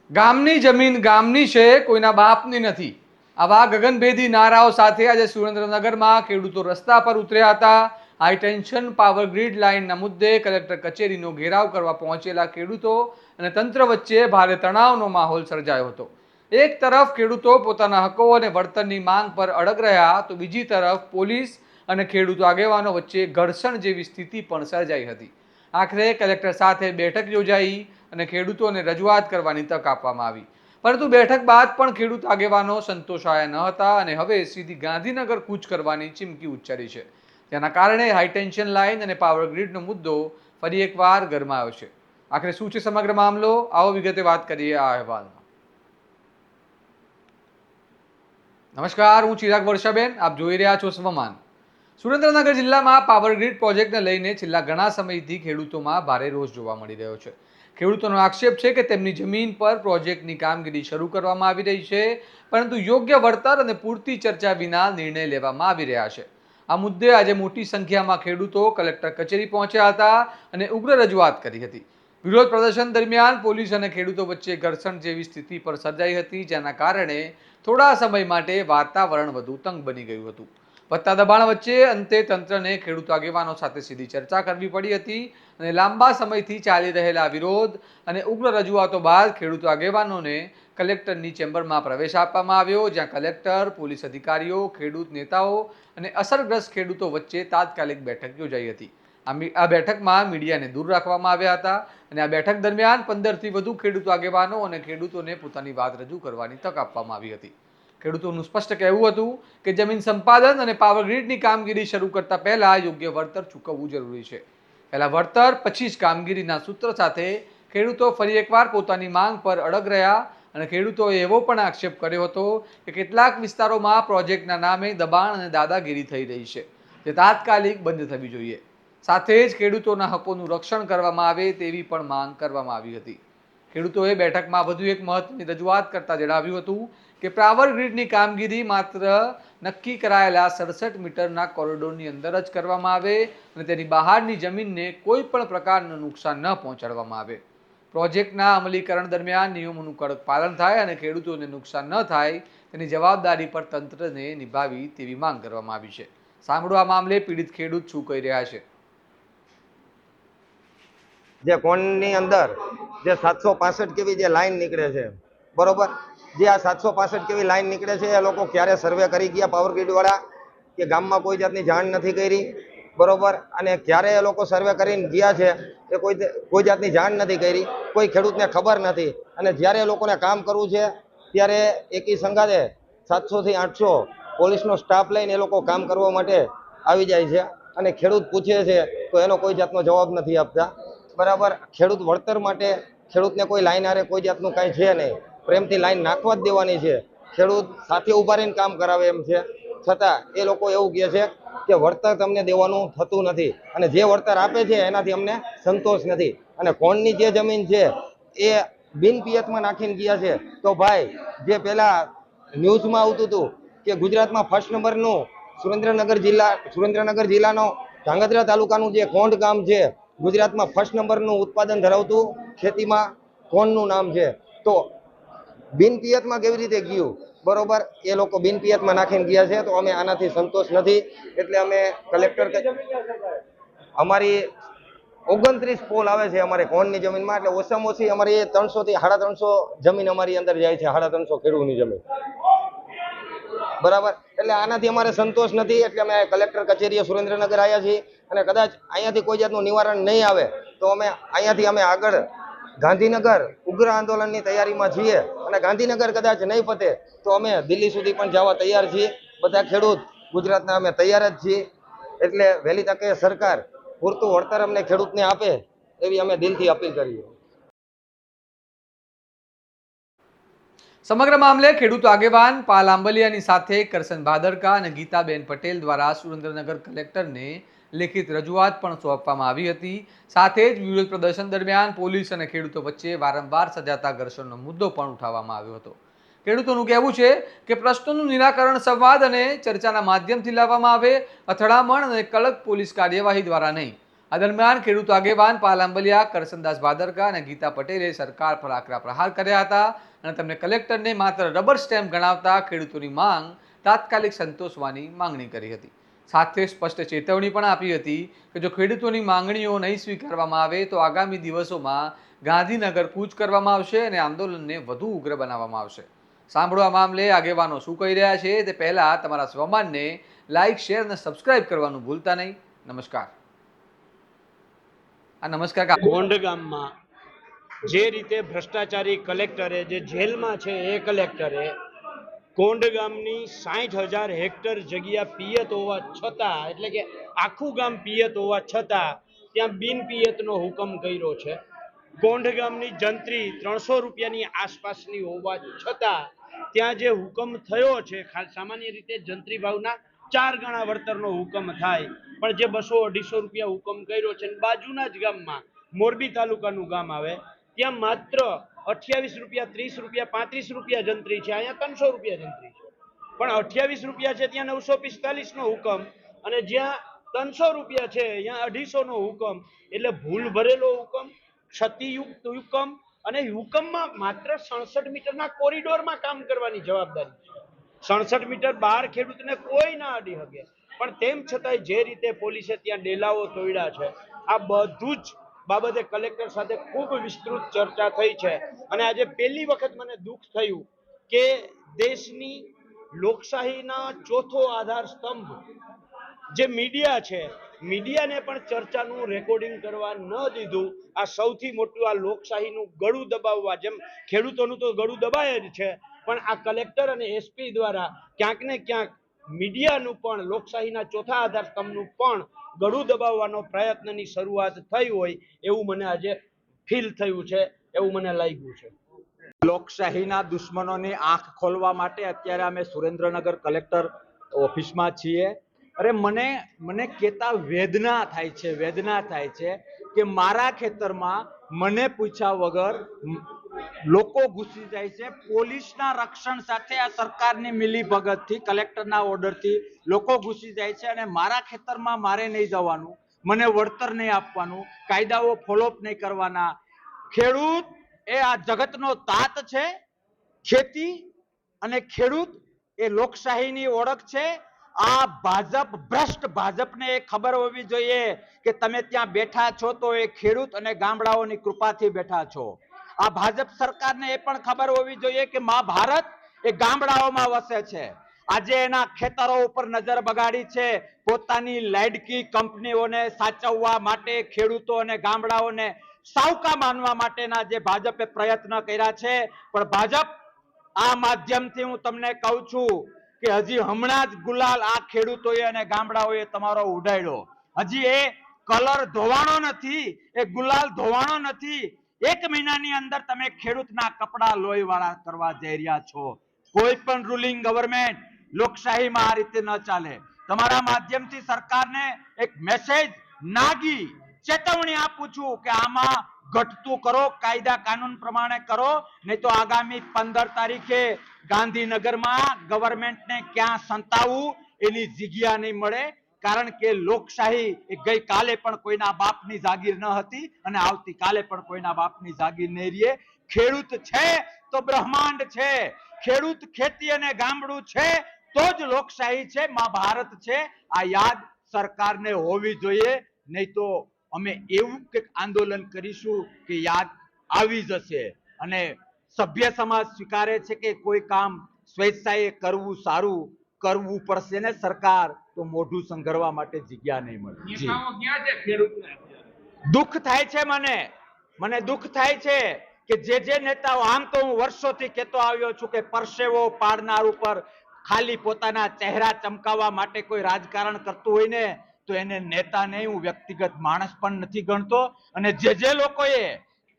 ગામની જમીન ગામની છે, કોઈના બાપની નથી. આવા ગગનભેદી નારાઓ સાથે આજે સુરેન્દ્રનગરમાં ખેડૂતો રસ્તા પર ઉતર્યા હતા. હાઈ ટેન્શન પાવર ગ્રીડ લાઇનના મુદ્દે કલેક્ટર કચેરીનો ઘેરાવ કરવા પહોંચેલા ખેડૂતો અને તંત્ર વચ્ચે ભારે તણાવનો માહોલ સર્જાયો હતો. એક તરફ ખેડૂતો પોતાના હકો અને વળતરની માંગ પર અડગ રહ્યા, તો બીજી તરફ પોલીસ અને ખેડૂતો આગેવાનો વચ્ચે ઘર્ષણ જેવી સ્થિતિ પણ સર્જાઈ હતી. આખરે કલેક્ટર સાથે બેઠક યોજાઈ અને ખેડૂતોને રજૂઆત કરવાની તક આપવામાં આવી. પરંતુ બેઠક બાદ પણ ખેડૂત આગેવાનો સંતોષાયા ન હતા અને હવે સીધી ગાંધીનગર કૂચ કરવાની ચીમકી ઉચ્ચારી છે. જેના કારણે હાઈ ટેન્શન લાઇન અને પાવર ગ્રીડનો મુદ્દો ફરી એકવાર ગરમાયો છે. આખરે શું છે સમગ્ર મામલો, આવો વિગતે વાત કરીએ આ અહેવાલમાં. નમસ્કાર, હું ચિરાગ વર્ષાબેન, આપ જોઈ રહ્યા છો સ્વમાન. સુરેન્દ્રનગર જિલ્લામાં પાવર ગ્રીડ પ્રોજેક્ટને લઈને છેલ્લા ઘણા સમયથી ખેડૂતોમાં ભારે રોષ જોવા મળી રહ્યો છે. ખેડૂતોનો આક્ષેપ છે કે તેમની જમીન પર પ્રોજેક્ટની કામગીરી શરૂ કરવામાં આવી રહી છે, પરંતુ યોગ્ય વળતર અને પૂરતી ચર્ચા વિના નિર્ણય લેવામાં આવી રહ્યા છે. આ મુદ્દે આજે મોટી સંખ્યામાં ખેડૂતો કલેક્ટર કચેરી પહોંચ્યા હતા અને ઉગ્ર રજૂઆત કરી હતી. વિરોધ પ્રદર્શન દરમિયાન પોલીસ અને ખેડૂતો વચ્ચે ઘર્ષણ જેવી સ્થિતિ પર સર્જાઈ હતી, જેના કારણે થોડા સમય માટે વાતાવરણ વધુ તંગ બની ગયું હતું. વધતા દબાણ વચ્ચે અંતે તંત્રને ખેડૂત આગેવાનો સાથે સીધી ચર્ચા કરવી પડી હતી અને લાંબા સમયથી ચાલી રહેલા વિરોધ અને ઉગ્ર રજૂઆતો બાદ ખેડૂત આગેવાનોને કલેક્ટરની ચેમ્બરમાં પ્રવેશ આપવામાં આવ્યો, જ્યાં કલેક્ટર, પોલીસ અધિકારીઓ, ખેડૂત નેતાઓ અને અસરગ્રસ્ત ખેડૂતો વચ્ચે તાત્કાલિક બેઠક યોજાઈ હતી. આ બેઠકમાં મીડિયાને દૂર રાખવામાં આવ્યા હતા અને આ બેઠક દરમિયાન 15થી વધુ ખેડૂત આગેવાનો અને ખેડૂતોને પોતાની વાત રજૂ કરવાની તક આપવામાં આવી હતી. ખેડૂતોનું સ્પષ્ટ કહેવું હતું કે જમીન સંપાદન અને પાવર ગ્રીડની કામગીરી શરૂ કરતા પહેલા યોગ્ય વળતર ચૂકવવું જરૂરી છે. પહેલા વળતર, પછી જ કામગીરીના સૂત્ર સાથે ખેડૂતો ફરી એકવાર પોતાની માંગ પર અડગ રહ્યા અને ખેડૂતોએ એવો પણ આક્ષેપ કર્યો હતો કે કેટલાક વિસ્તારોમાં પ્રોજેક્ટના નામે દબાણ અને દાદાગીરી થઈ રહી છે, જે તાત્કાલિક બંધ થવી જોઈએ. સાથે જ ખેડૂતોના હકોનું રક્ષણ કરવામાં આવે તેવી પણ માંગ કરવામાં આવી હતી. ખેડૂતોએ બેઠકમાં વધુ એક મહત્વની રજૂઆત કરતા જણાવ્યું હતું કે પાવર ગ્રીડની કામગીરી માત્ર નક્કી કરાયેલા 67 મીટરના કોરિડોરની અંદર જ કરવામાં આવે અને તેની બહારની જમીનને કોઈ પણ પ્રકારનું નુકસાન ન પહોંચાડવામાં આવે. પ્રોજેક્ટના અમલીકરણ દરમિયાન નિયમોનું કડક પાલન થાય અને ખેડૂતોને નુકસાન ન થાય તેની જવાબદારી પર તંત્રને નિભાવી તેવી માંગ કરવામાં આવી છે. સાંભળો આ મામલે પીડિત ખેડૂત શું કહી રહ્યા છે. જે કોણની અંદર જે 765 કેવી જે લાઈન નીકળે છે, બરોબર, જે આ 765 કેવી લાઈન નીકળે છે એ લોકો ક્યારે સર્વે કરી ગયા પાવર ગ્રીડ વાળા કે ગામમાં કોઈ જાતની જાણ નથી કરી, બરોબર, અને ક્યારે એ લોકો સર્વે કરીને ગયા છે એ કોઈ જાતની જાણ નથી કરી, કોઈ ખેડૂતને ખબર નથી. અને જ્યારે એ લોકોને કામ કરવું છે ત્યારે એકી સંગાતે 700 થી 800 પોલીસનો સ્ટાફ લઈને એ લોકો કામ કરવા માટે આવી જાય છે અને ખેડૂત પૂછે છે તો એનો કોઈ જાતનો જવાબ નથી આપતા, બરાબર. ખેડૂત વળતર માટે ખેડૂતને કોઈ લાઈન આરે કોઈ જાતનું કાંઈ છે નહીં, પ્રેમથી લાઈન નાખવા જ દેવાની છે. ખેડૂત સાથે ઉભા રહીને કામ કરાવે એમ છે, છતાં એ લોકો એવું કહે છે કે વળતર તમને દેવાનું થતું નથી અને જે વળતર આપે છે એનાથી અમને સંતોષ નથી. અને કોણની જે જમીન છે એ બિનપિયતમાં નાખીને ગયા છે. તો ભાઈ, જે પેલા ન્યૂઝમાં આવતું હતું કે ગુજરાતમાં ફર્સ્ટ નંબરનું સુરેન્દ્રનગર જિલ્લાનો ધાંગધ્રા તાલુકાનું જે કોંઢ ગામ છે, ગુજરાતમાં ફર્સ્ટ નંબરનું ઉત્પાદન ધરાવતું ખેતીમાં કોણનું નામ છે, તો બિનપિયતમાં કેવી રીતે ગયું, બરોબર, એ લોકો બિનપિયતમાં નાખીને ગયા છે. તો અમે આનાથી સંતોષ નથી, એટલે અમે કલેક્ટર, અમારી 29 પોલ આવે છે અમારે કોણની જમીનમાં, એટલે ઓછામાં ઓછી અમારી 300 થી 350 જમીન અમારી અંદર જાય છે, 350 ખેડૂતની જમીન, બરાબર. એટલે આનાથી અમારે સંતોષ નથી, એટલે અમે કલેક્ટર કચેરીએ સુરેન્દ્રનગર આવ્યા છીએ અને કદાચ અહીંયાથી કોઈ જાતનું નિવારણ નહીં આવે તો અમે અહીંયાથી આગળ ગાંધીનગર ઉગ્ર આંદોલનની તૈયારીમાં છીએ અને ગાંધીનગર કદાચ નહીં પતે તો અમે દિલ્હી સુધી પણ જવા તૈયાર છીએ. બધા ખેડૂત ગુજરાતના અમે તૈયાર જ છીએ. એટલે વહેલી તકે સરકાર પૂરતું વળતર અમને ખેડૂતને આપે એવી અમે દિલથી અપીલ કરીએ. સમગ્ર મામલે ખેડૂત આગેવાન પાલ આંબલિયાની સાથે કરશન ભાદરકા અને ગીતાબેન પટેલ દ્વારા સુરેન્દ્રનગર કલેક્ટરને લેખિત રજૂઆત પણ સોંપવામાં આવી હતી. સાથે જ વિરોધ પ્રદર્શન દરમિયાન પોલીસ અને ખેડૂતો વચ્ચે વારંવાર સર્જાતા ઘર્ષણનો મુદ્દો પણ ઉઠાવવામાં આવ્યો હતો. ખેડૂતોનું કહેવું છે કે પ્રશ્નોનું નિરાકરણ સંવાદ અને ચર્ચાના માધ્યમથી લાવવામાં આવે, અથડામણ અને કડક પોલીસ કાર્યવાહી દ્વારા નહીં. આ દરમિયાન ખેડૂત આગેવાન પાલ આંબલિયા, કરસનદાસ ભાદરકા અને ગીતા પટેલે સરકાર પર આકરા પ્રહાર કર્યા હતા અને તેમને કલેક્ટરને માત્ર રબર સ્ટેમ્પ ગણાવતા ખેડૂતોની માંગ તાત્કાલિક સંતોષવાની માંગણી કરી હતી. સાથે સ્પષ્ટ ચેતવણી પણ આપી હતી કે જો ખેડૂતોની માંગણીઓ નહીં સ્વીકારવામાં આવે તો આગામી દિવસોમાં ગાંધીનગર કૂચ કરવામાં આવશે અને આંદોલનને વધુ ઉગ્ર બનાવવામાં આવશે. સાંભળો આ મામલે આગેવાનો શું કહી રહ્યા છે તે પહેલા તમારા સ્વમાનને લાઇક, શેર અને સબસ્ક્રાઇબ કરવાનું ભૂલતા નહીં. નમસ્કાર. નમસ્કાર. ગોંડ ગામમાં જે રીતે ભ્રષ્ટાચારી કલેક્ટરે, જે જેલમાં છે એ કલેક્ટરે ગોંડ ગામની 60,000 હેક્ટર જગ્યા પિયત હોવા છતાં, એટલે કે આખું ગામ પિયત હોવા છતાં ત્યાં બિન પિયતનો હુકમ કર્યો છે. ગોંડ ગામની જંત્રી 300 રૂપિયાની આસપાસની હોવા છતાં ત્યાં જે હુકમ થયો છે, સામાન્ય રીતે જંત્રી ભાવના 4 ગણા વળતરનો હુકમ થાય, પણ જે 200-250 રૂપિયા હુકમ કર્યો છે. બાજુના જ ગામમાં, મોરબી તાલુકાનું ગામ આવે, ત્યાં માત્ર 28 રૂપિયા, 30 રૂપિયા, 35 રૂપિયા જંત્રી છે. અહીંયા 300 રૂપિયા જંત્રી છે, પણ 28 રૂપિયા છે ત્યાં 945 નો હુકમ, અને જ્યાં 300 રૂપિયા છે અહીંયા 250 નો હુકમ. એટલે ભૂલ ભરેલો હુકમ, ક્ષતિયુક્ત હુકમ, અને હુકમમાં માત્ર 67 મીટરના કોરિડોરમાં કામ કરવાની જવાબદારી છે. 67 મીટર બહાર ખેડૂતને કોઈ ના અડી શકે, પણ તેમ છતાંય જે રીતે પોલીસે ત્યાં ડેલાઓ તોડ્યા છે, આ બધું જ બાબતે કલેક્ટર સાથે ખૂબ વિસ્તૃત ચર્ચા થઈ છે. અને આજે પહેલી વખત મને દુઃખ થયું કે દેશની લોકશાહીના ચોથો આધાર સ્તંભ જે મીડિયા છે, મીડિયાને પણ ચર્ચાનું રેકોર્ડિંગ કરવા ન દીધું. આ સૌથી મોટું, આ લોકશાહીનું ગળું દબાવવા, જેમ ખેડૂતોનું તો ગળું દબાય જ છે, પણ આ કલેક્ટર અને એસપી દ્વારા ક્યાંક ને ક્યાંક મીડિયાનું પણ, લોકશાહીના ચોથા આધાર સ્તંભનું પણ ગળું દબાવવાનો પ્રયત્નની શરૂઆત થઈ હોય એવું મને આજે ફીલ થયું છે, એવું મને લાગ્યું છે. લોકશાહીના દુશ્મનોની આંખ ખોલવા માટે અત્યારે અમે સુરેન્દ્રનગર કલેક્ટર ઓફિસમાં છીએ. અરે મને કહેતા વેદના થાય છે કે મારા ખેતરમાં મને પૂછ્યા વગર લોકો ઘૂસી જાય છે. પોલીસના રક્ષણ સાથે આ સરકારની મિલીભગતથી, કલેક્ટરના ઓર્ડરથી લોકો ઘૂસી જાય છે, અને મારા ખેતરમાં મારે નહીં જવાનું, મને વળતર નહીં આપવાનું, કાયદાઓ ફોલોઅપ નહીં કરવાના. ખેડૂત એ આ જગતનો તાત છે. ખેતી અને ખેડૂત એ લોકશાહીની ઓળખ છે. આ ભાજપ, ભ્રષ્ટ ભાજપને એ ખબર હોવી જોઈએ કે તમે ત્યાં બેઠા છો તો એ ખેડૂત અને ગામડાઓની કૃપાથી બેઠા છો. આ ભાજપ સરકારને એ પણ ખબર હોવી જોઈએ કે મા ભારત એ ગામડાઓમાં વસે છે. આજે એના ખેતરો ઉપર નજર બગાડી છે. પોતાની લાડકી કંપનીઓને સાચવવા માટે, ખેડૂતો અને ગામડાઓને સાવકા માનવા માટેના જે ભાજપે પ્રયત્ન કર્યા છે. પણ ભાજપ, આ માધ્યમથી હું તમને કહું છું કે હજી હમણાં જ ગુલાલ આ ખેડૂતોએ અને ગામડાઓએ તમારો ઉડાડ્યો. હજી એ કલર ધોવાણો નથી, એ ગુલાલ ધોવાણો નથી. 1 મહિનાની અંદર તમે ખેડૂતના કપડા લોહીવાળા કરવા જઈ રહ્યા છો. કોઈ પણ રૂલિંગ ગવર્મેન્ટ લોકશાહીમાં આ રીતે ન ચાલે. તમારા માધ્યમથી સરકારને એક મેસેજ, નાગી ચેતવણી આપું છું કે આમાં ઘટતું કરો, કાયદા કાનૂન પ્રમાણે કરો, નહીં તો આગામી 15 તારીખે ગાંધીનગરમાં ગવર્મેન્ટને ક્યાં સંતાવવું એની જગ્યા નહીં મળે. કારણ કે લોકશાહી એ ગઈકાલે પણ કોઈના બાપની જાગીર ન હતી અને આવતીકાલે પણ કોઈના બાપની જાગીર નહીં રહે. ખેડૂત છે તો બ્રહ્માંડ છે. ખેડૂત, ખેતી અને ગામડું છે તો જ લોકશાહી છે, મા ભારત છે. આ યાદ સરકારને હોવી જોઈએ, નહીં તો અમે એવું કંઈક આંદોલન કરીશું કે યાદ આવી જશે. અને સભ્ય સમાજ સ્વીકારે છે કે કોઈ કામ સ્વેચ્છાએ કરવું સારું, કરવું પડશે ને સરકાર તો મોઢું સંઘરવા માટે જગ્યા નહીં મળે. દુઃખ થાય છે, મને દુઃખ થાય છે કે જે નેતાઓ, આમ તો હું વર્ષોથી કહેતો આવ્યો છું કે પરસેવો પાડનાર ઉપર ખાલી પોતાના ચહેરા ચમકાવવા માટે કોઈ રાજકારણ કરતું હોય ને તો એને નેતા નહીં, હું વ્યક્તિગત માણસ પણ નથી ગણતો. અને જે લોકોએ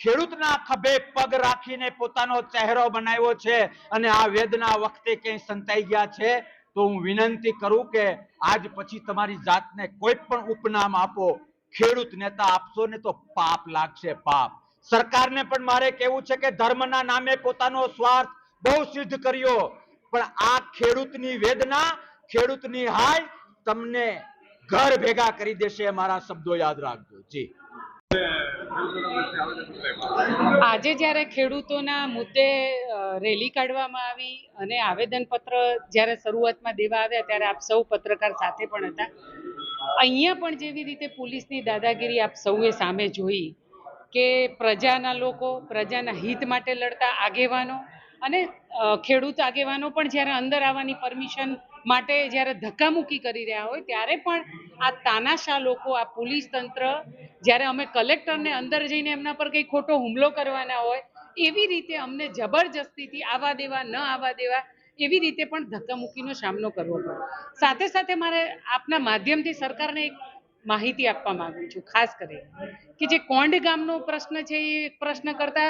ખેડૂતના ખભે પગ રાખીને પોતાનો ચહેરો બનાવ્યો છે અને આ વેદના વખતે ક્યાંય સંતાઈ ગયા છે, તો હું વિનંતી કરું કે આજ પછી તમારી જાતને કોઈ પણ ઉપનામ આપો, ખેડૂત નેતા આપશો ને તો પાપ લાગશે, પાપ. સરકારને પણ મારે કહેવું છે કે ધર્મના નામે પોતાનો સ્વાર્થ બહુ સિદ્ધ કર્યો, પણ આ ખેડૂતની વેદના, ખેડૂતની હાય તમને ઘર ભેગા કરી દેશે. મારા શબ્દો યાદ રાખજો. જી. આજે જ્યારે ખેડૂતોના મુદ્દે રેલી કાઢવામાં આવી અને આવેદનપત્ર જ્યારે શરૂઆતમાં દેવા આવ્યા ત્યારે આપ સૌ પત્રકાર સાથે પણ હતા. અહીંયા પણ જેવી રીતે પોલીસની દાદાગીરી આપ સૌએ સામે જોઈ કે પ્રજાના લોકો, પ્રજાના હિત માટે લડતા આગેવાનો અને ખેડૂત આગેવાનો પણ જ્યારે અંદર આવવાની પરમિશન માટે જ્યારે ધક્કામુક્કી કરી રહ્યા હોય ત્યારે પણ આ તાનાશાહ લોકો, આ પોલીસ તંત્ર, જ્યારે અમે કલેક્ટરને અંદર જઈને એમના પર કંઈ ખોટો હુમલો કરવાના હોય એવી રીતે અમને જબરજસ્તીથી આવવા દેવા, ન આવવા દેવા એવી રીતે પણ ધક્કામુક્કીનો સામનો કરવો પડે. સાથે સાથે મારે આપના માધ્યમથી સરકારને એક માહિતી આપવા માંગુ છું, ખાસ કરીને કે જે કોંડ ગામનો પ્રશ્ન છે એ પ્રશ્ન કરતા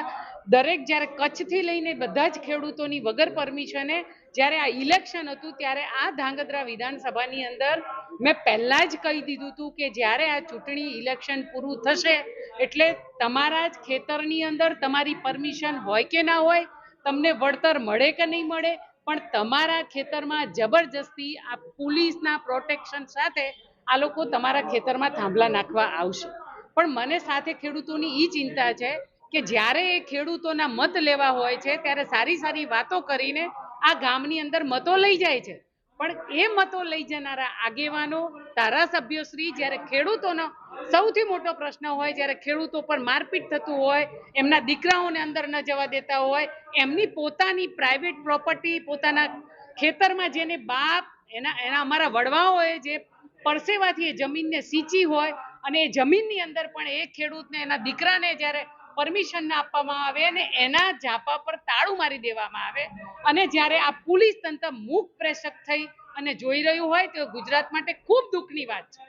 દરેક જ્યારે કચ્છથી લઈને બધા જ ખેડૂતોની વગર પરમિશને જ્યારે આ ઇલેક્શન હતું ત્યારે આ ધાંગધ્રા વિધાનસભાની અંદર મેં પહેલાં જ કહી દીધું હતું કે જ્યારે આ ચૂંટણી ઇલેક્શન પૂરું થશે એટલે તમારા જ ખેતરની અંદર તમારી પરમિશન હોય કે ના હોય, તમને વળતર મળે કે નહીં મળે, પણ તમારા ખેતરમાં જબરજસ્તી આ પોલીસના પ્રોટેક્શન સાથે આ લોકો તમારા ખેતરમાં થાંભલા નાખવા આવશે. પણ મને સાથે ખેડૂતોની એ ચિંતા છે કે જ્યારે એ ખેડૂતોના મત લેવા હોય છે ત્યારે સારી સારી વાતો કરીને આ ગામની અંદર મતો લઈ જાય છે, પણ એ મતો લઈ જનારા આગેવાનો, ધારાસભ્યોશ્રી જ્યારે ખેડૂતોનો સૌથી મોટો પ્રશ્ન હોય, જ્યારે ખેડૂતો પર મારપીટ થતું હોય, એમના દીકરાઓને અંદર ન જવા દેતા હોય, એમની પોતાની પ્રાઇવેટ પ્રોપર્ટી, પોતાના ખેતરમાં જેને બાપ એના અમારા વડવાઓએ જે પરસેવાથી એ જમીનને સિંચી હોય અને એ જમીનની અંદર પણ એ ખેડૂતને એના દીકરાને જ્યારે પરમિશન ના આપવામાં આવે અને એના ઝાપા પર તાળું મારી દેવામાં આવે અને જ્યારે આ પોલીસ તંત્ર મૂક પ્રેષક થઈ અને જોઈ રહ્યું હોય તો ગુજરાત માટે ખૂબ દુઃખની વાત છે.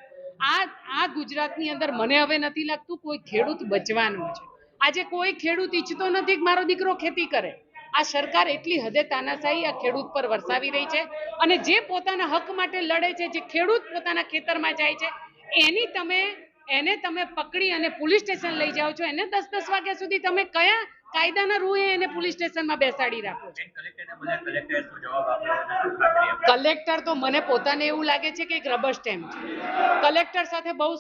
આ ગુજરાતની અંદર મને હવે નથી લાગતું કોઈ ખેડૂત બચવાનો છે. આજે કોઈ ખેડૂત ઈચ્છતો નથી કે મારો દીકરો ખેતી કરે. આ સરકાર એટલી હદે તાનાશાહી આ ખેડૂત પર વરસાવી રહી છે અને જે પોતાના હક માટે લડે છે, જે ખેડૂત પોતાના ખેતરમાં જાય છે એને તમે પકડી અને પોલીસ સ્ટેશન લઈ જાઓ છો. એને 10-10 વાગ્યા સુધી તમે કયા કાયદાના રૂએ એને પોલીસ સ્ટેશનમાં બેસાડી રાખો છો? કલેક્ટર તો મને પોતાને એવું લાગે છે કે એક રબર સ્ટેમ્પ છે. કલેક્ટર સાથે બહુ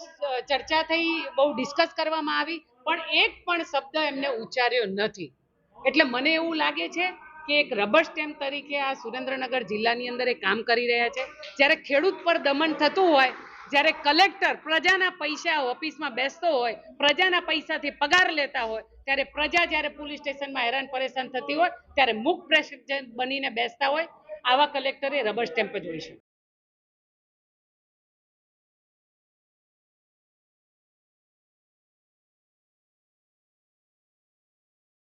ચર્ચા થઈ, બહુ ડિસ્કસ કરવામાં આવી, પણ એક પણ શબ્દ એમને ઉચ્ચાર્યો નથી. એટલે મને એવું લાગે છે કે એક રબર સ્ટેમ્પ તરીકે આ સુરેન્દ્રનગર જિલ્લાની અંદર એ કામ કરી રહ્યા છે. જ્યારે ખેડૂત પર દમન થતું હોય, જ્યારે કલેક્ટર પ્રજાના પૈસા ઓફિસમાં બેસતો હોય, પ્રજાના પૈસાથી પગાર લેતા હોય, ત્યારે પ્રજા જ્યારે પોલીસ સ્ટેશનમાં હેરાન પરેશાન થતી હોય ત્યારે મુખ પ્રેષક બનીને બેસતા હોય, આવા કલેક્ટરે રબર સ્ટેમ્પ જ હોય છે.